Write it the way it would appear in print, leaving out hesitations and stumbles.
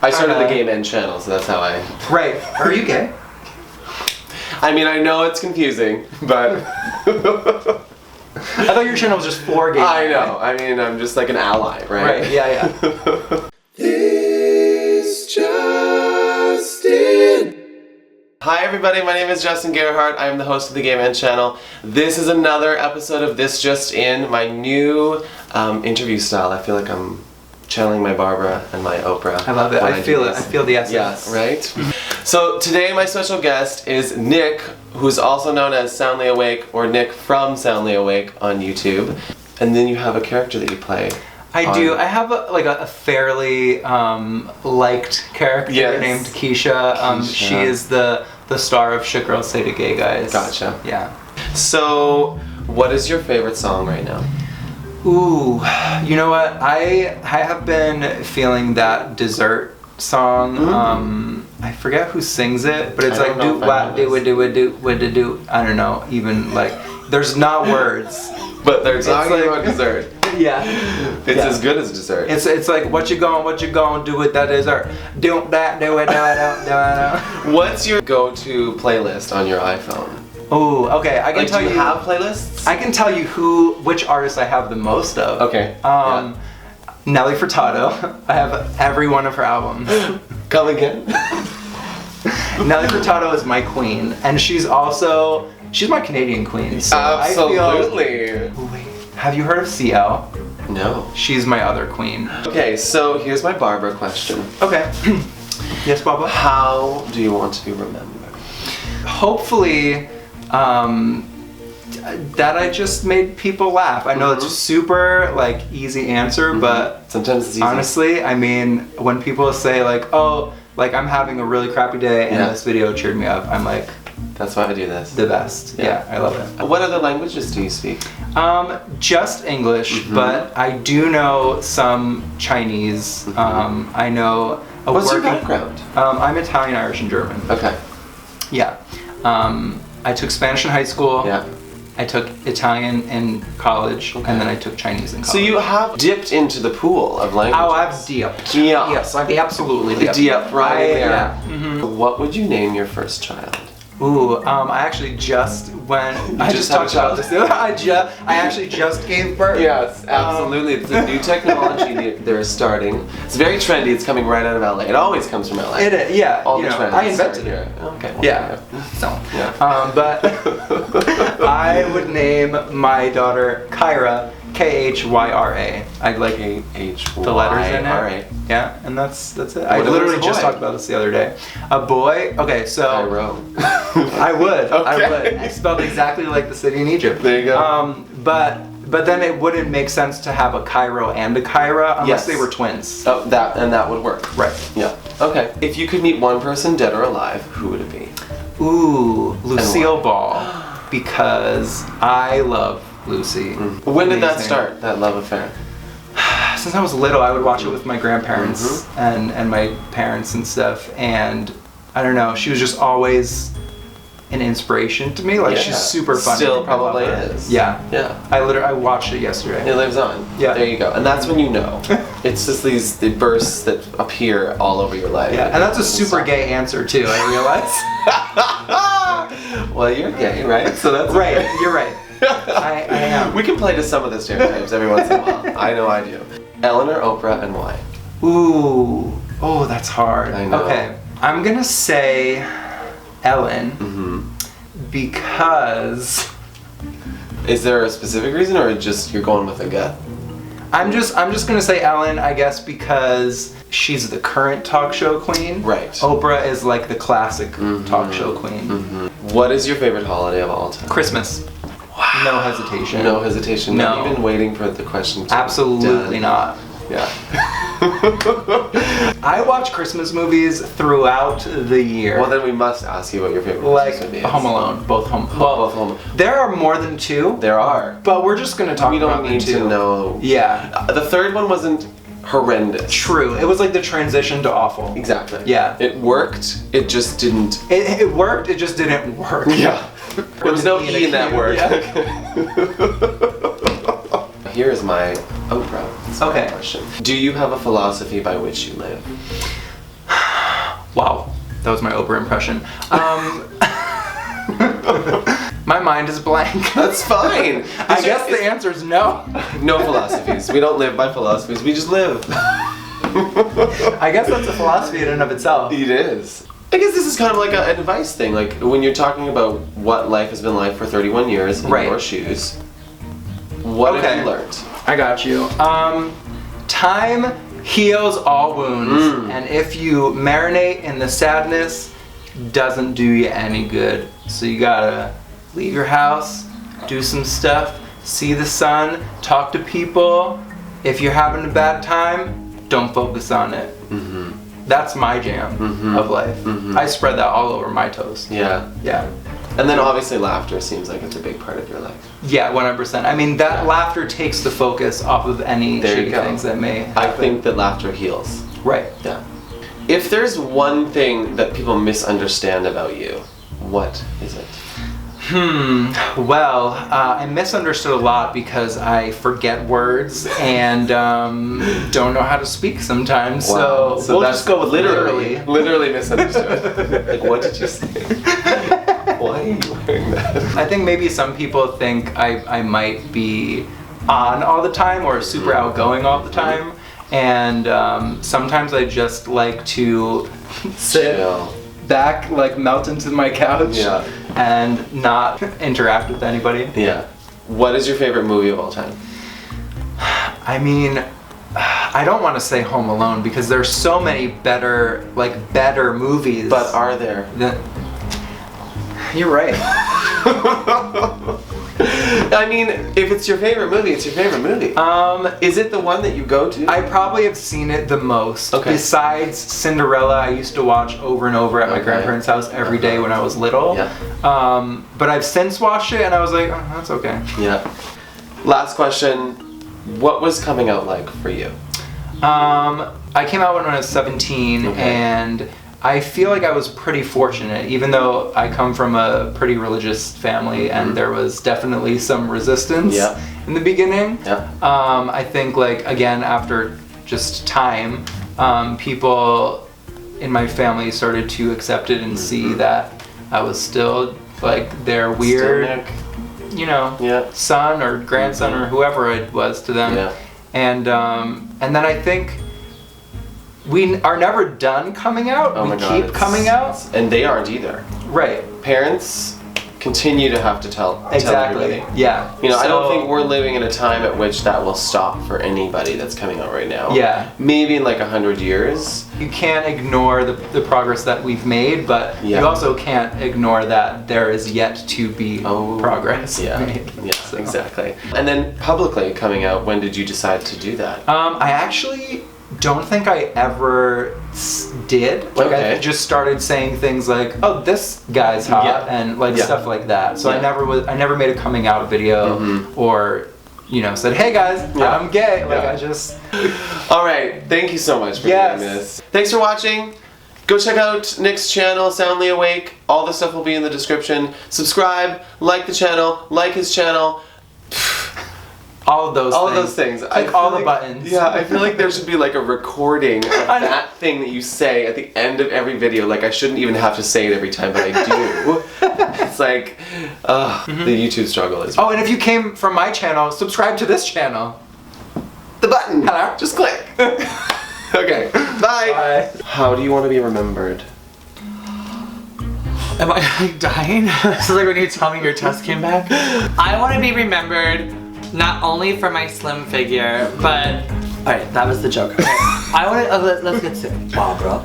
I started the GayMenChannel, so that's how I... Right. Are you gay? I mean, I know it's confusing, but... I thought your channel was just for gay men. I know. I mean, I'm just like an ally, right? Right, yeah. This just in. Hi everybody, my name is Justin Gerhardt. I am the host of the GayMenChannel. This is another episode of This Just In, my new interview style. I feel like I'm channeling my Barbara and my Oprah. I love it. I feel it. I feel the essence. Yeah, right? So today my special guest is Nick, who's also known as Soundly Awake, or Nick from Soundly Awake on YouTube. And then you have a character that you play. I do. I have a fairly liked character named Keisha. She is the star of Shit Girls Say to Gay Guys. Gotcha. Yeah. So, what is your favorite song right now? Ooh, you know what? I have been feeling that Dessert song. I forget who sings it, but it's like do what do it do it do what to do. I don't know. Even like there's not words. But they're talking about dessert. Yeah. It's as good as dessert. It's like what you gonna do with that dessert? Do that, do it, do it. What's your go-to playlist on your iPhone? Oh, okay. I can tell you. Do you have playlists? I can tell you which artists I have the most of. Okay. Nelly Furtado. I have every one of her albums. Come again? Nelly Furtado is my queen, and she's my Canadian queen. So absolutely. Wait, have you heard of CL? No. She's my other queen. Okay, so here's my Barbara question. Okay. Yes, Baba? How do you want to be remembered? Hopefully, that I just made people laugh. I know it's a super easy answer, but sometimes it's easy. Honestly, I mean, when people say oh, I'm having a really crappy day and this video cheered me up, I'm like, that's why I do this. The best. Yeah, I love it. What other languages do you speak? Just English, but I do know some Chinese. I know What's your background? I'm Italian, Irish, and German. Okay. Yeah. I took Spanish in high school. Yeah. I took Italian in college, and then I took Chinese in college. So you have dipped into the pool of languages. Oh, I've dipped. Yeah. Yes, I've absolutely dipped. Dipped right in there. Yeah. What would you name your first child? Ooh, I actually just talked about this. I actually just gave birth. Yes, absolutely. It's a new technology they're starting. It's very trendy. It's coming right out of LA. It always comes from LA. It is, yeah. All the trends. I invented it. Okay. Well, yeah. So. Yeah. But I would name my daughter Kyra. K-H-Y-R-A. I'd like the letters in it. Yeah, and that's it. I literally just talked about this the other day. A boy. Okay, so Cairo. I would. Okay. I would. I spelled exactly like the city in Egypt. There you go. But then it wouldn't make sense to have a Cairo and a Kyra unless they were twins. Oh, that would work. Right. Yeah. Okay. If you could meet one person, dead or alive, who would it be? Ooh, Lucille Ball, because I love Lucy. When did that start, that love affair? Since I was little, I would watch it with my grandparents and my parents and stuff, and I don't know, she was just always an inspiration to me. She's super funny. Still probably is. Yeah. Yeah. I watched it yesterday. It lives on. Yeah. There you go. And that's when you know. It's just the bursts that appear all over your life. Yeah, and that's a super gay answer too, I realize. Well, you're gay, right? So that's right. Okay. You're right. I am. We can play to some of the stereotypes every once in a while. I know I do. Ellen or Oprah, and why? Ooh. Oh, that's hard. I know. Okay. I'm gonna say Ellen because. Is there a specific reason, or just you're going with a gut? I'm just gonna say Ellen, I guess, because she's the current talk show queen. Right. Oprah is like the classic talk show queen. What is your favorite holiday of all time? Christmas. Wow. No hesitation. No hesitation. No. Not even waiting for the question to Absolutely be done. not. Yeah. I watch Christmas movies throughout the year. Well, then we must ask you what your favorite Christmas movie is. Home Alone. Both Home. Both Home. There are more than two. There are. But we're just gonna talk about We don't need to know. Yeah. The third one wasn't horrendous. True. It was like the transition to awful. Exactly. Yeah. It worked. It just didn't. It worked. It just didn't work. Yeah. There was no E in that word. Yeah. Here is my Oprah question. Do you have a philosophy by which you live? That was my Oprah impression. My mind is blank. That's fine. I guess the answer is no. No philosophies. We don't live by philosophies. We just live. I guess that's a philosophy in and of itself. It is. I guess this is kind of like an advice thing. Like when you're talking about what life has been like for 31 years in your shoes, what have you learned? I got you. Time heals all wounds, and if you marinate in the sadness, doesn't do you any good. So you gotta leave your house, do some stuff, see the sun, talk to people. If you're having a bad time, don't focus on it. That's my jam of life. I spread that all over my toast. Yeah. Yeah. And then obviously laughter seems like it's a big part of your life. Yeah, 100%. I mean, that laughter takes the focus off of any shitty things that may happen. I think that laughter heals. Right. Yeah. If there's one thing that people misunderstand about you, what is it? Well, I misunderstood a lot because I forget words and don't know how to speak sometimes. Wow. So we'll just go with literally misunderstood. Like, what did you say? Why are you wearing that? I think maybe some people think I might be on all the time or super outgoing all the time. And sometimes I just like to sit back, like melt into my couch and not interact with anybody. Yeah. What is your favorite movie of all time? I mean, I don't want to say Home Alone because there's so many better movies. But are there? You're right. I mean, if it's your favorite movie, it's your favorite movie. Is it the one that you go to? I probably have seen it the most. Okay. Besides Cinderella, I used to watch over and over at my grandparents' house every day when I was little. Yeah. But I've since watched it and I was like, oh, that's okay. Yeah. Last question. What was coming out like for you? I came out when I was 17 and I feel like I was pretty fortunate, even though I come from a pretty religious family and there was definitely some resistance in the beginning. I think again, after just time, people in my family started to accept it and see that I was still their weird, son or grandson or whoever it was to them. And then I think we are never done coming out. Oh we keep coming out. And they aren't either. Right. Parents continue to have to tell everybody. Yeah. I don't think we're living in a time at which that will stop for anybody that's coming out right now. Yeah. Maybe in 100 years. You can't ignore the progress that we've made, but you also can't ignore that there is yet to be progress made. Yeah, exactly. And then publicly coming out, when did you decide to do that? I actually don't think I ever did. I just started saying things like, "Oh, this guy's hot," and stuff like that. So I never made a coming out video or said, "Hey guys, I'm gay." I just. All right, thank you so much for doing this. Thanks for watching. Go check out Nick's channel, Soundly Awake. All the stuff will be in the description. Subscribe, like the channel, like his channel. All of those things. Click all the buttons. Yeah, I feel like there should be a recording of that thing that you say at the end of every video. I shouldn't even have to say it every time, but I do. It's the YouTube struggle is. Oh, and if you came from my channel, subscribe to this channel. The button. Hello. Just click. Okay. Bye. Bye. How do you want to be remembered? Am I dying? So when you tell me your test came back? I want to be remembered not only for my slim figure, but... Alright, that was the joke. Okay. I want to... let's get serious. Wow, bro.